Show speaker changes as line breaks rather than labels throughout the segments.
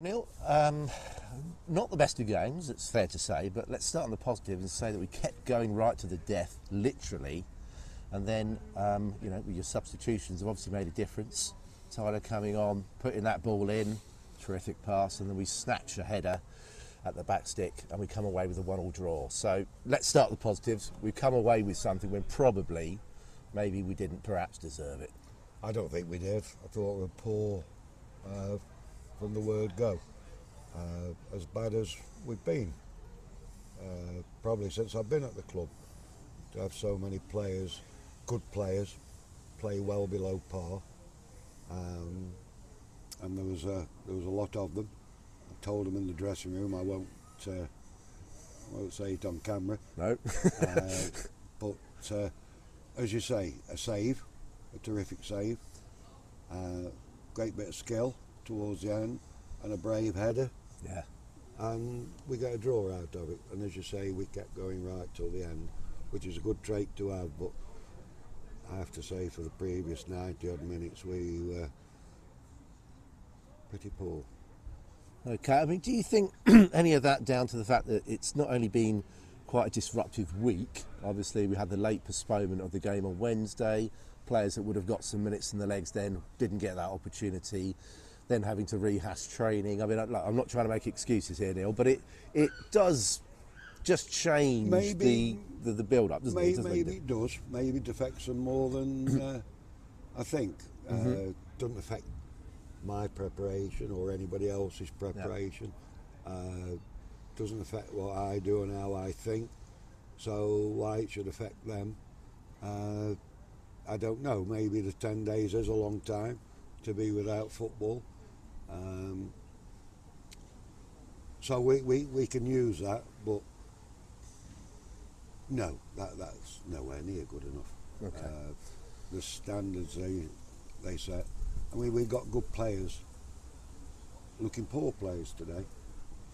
Neil, not the best of games, it's fair to say, but let's start on the positive and say that we kept going right to the death, literally, and then, with your substitutions have obviously made a difference. Tyler coming on, putting that ball in, terrific pass, and then we snatch a header at the back stick and we come away with a 1-1 draw. So let's start with the positives. We've come away with something when probably, maybe we didn't perhaps deserve it.
I don't think we did. I thought we were poor from the word go. As bad as we've been. Probably since I've been at the club. To have so many players, good players, play well below par. And there was a lot of them. I told them in the dressing room, I won't say it on camera.
No.
But as you say, a save, a terrific save, great bit of skill towards the end, and a brave header.
Yeah.
And we got a draw out of it. And as you say, we kept going right till the end, which is a good trait to have. But I have to say, for the previous 90 odd minutes, we were pretty poor.
Okay, I mean, do you think any of that down to the fact that it's not only been quite a disruptive week? Obviously, we had the late postponement of the game on Wednesday. Players that would have got some minutes in the legs then didn't get that opportunity. Then having to rehash training. I mean, I'm not trying to make excuses here, Neil, but it does just change the build-up, doesn't it?
Maybe it does. Maybe it affects them more than I think. Doesn't affect my preparation or anybody else's preparation. Doesn't affect what I do and how I think. So why it should affect them, I don't know. Maybe the 10 days is a long time to be without football. So we can use that, but no, that's nowhere near good enough.
Okay.
The standards they set. I mean, we've got good players, looking poor players today,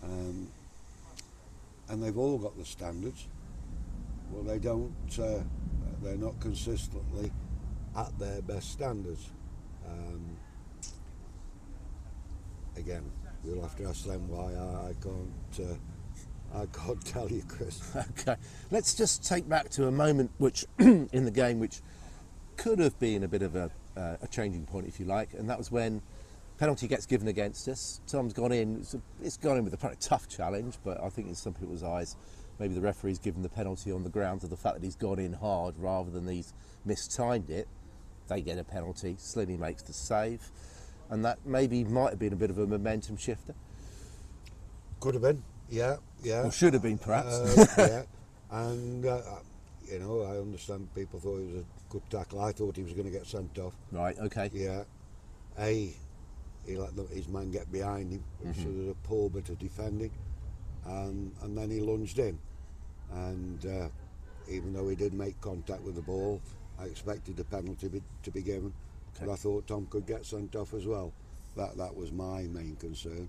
and they've all got the standards. Well, they don't. They're not consistently at their best standards. Again, you'll have to ask them why. I can't tell you, Chris.
Okay, let's just take back to a moment which in the game which could have been a bit of a changing point, if you like, and that was when penalty gets given against us. Tom's gone in. It's gone in with a pretty tough challenge, but I think in some people's eyes, maybe the referee's given the penalty on the grounds of the fact that he's gone in hard rather than he's mistimed it. They get a penalty. Slinny makes the save, and that maybe might have been a bit of a momentum shifter.
Could have been, yeah.
Or should have been, perhaps.
Yeah, and I understand people thought it was a good tackle. I thought he was going to get sent off.
Right. Okay.
Yeah. He let his man get behind him, which was a poor bit of defending, and then he lunged in, and even though he did make contact with the ball, I expected a penalty to be given.
Okay.
But I thought Tom could get sent off as well. That was my main concern.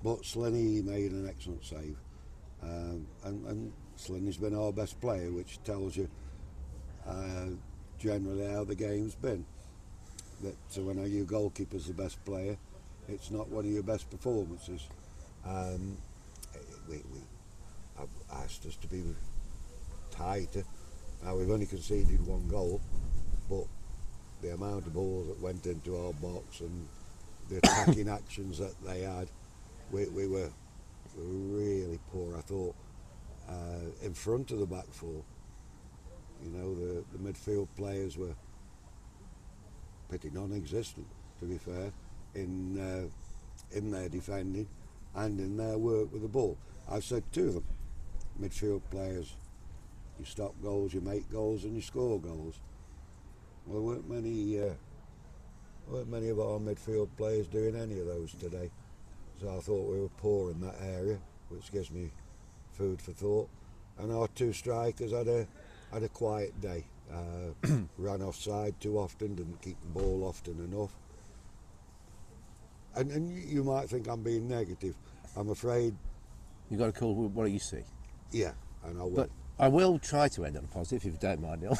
But Slinny made an excellent save, and Slinny's been our best player, which tells you generally how the game's been. That when your goalkeeper's the best player, it's not one of your best performances. I've asked us to be tighter. Now we've only conceded 1 goal, but the amount of balls that went into our box and the attacking actions that they had, we were really poor. I thought in front of the back four, the midfield players were pretty non-existent, to be fair, in their defending and in their work with the ball. I've said to them, midfield players, you stop goals, you make goals, and you score goals. Well, there weren't many of our midfield players doing any of those today. So I thought we were poor in that area, which gives me food for thought. And our 2 strikers had a quiet day. Ran offside too often, didn't keep the ball often enough. And you might think I'm being negative. I'm afraid.
You've got to call what you see.
Yeah, and I will.
But I will try to end on a positive, if you don't mind, Neil.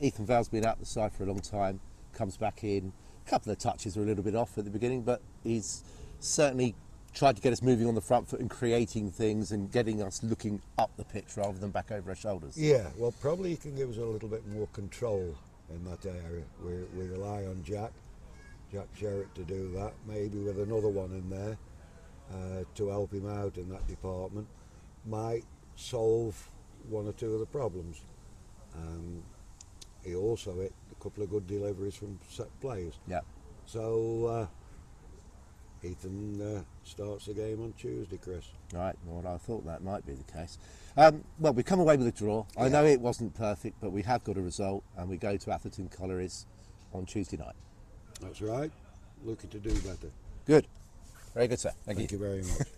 Ethan Val's been out the side for a long time, comes back in. A couple of touches were a little bit off at the beginning, but he's certainly tried to get us moving on the front foot and creating things and getting us looking up the pitch rather than back over our shoulders.
Yeah, well, probably he can give us a little bit more control in that area. We rely on Jack Sherritt to do that, maybe with another one in there to help him out in that department. Might solve one or two of the problems. He also hit a couple of good deliveries from set plays.
Yeah.
So Ethan starts the game on Tuesday, Chris.
Right, well, I thought that might be the case. Well, we come away with a draw. I know it wasn't perfect, but we have got a result, and we go to Atherton Collieries on Tuesday night.
That's right. Looking to do better.
Good. Very good, sir. Thank you.
Thank you very much.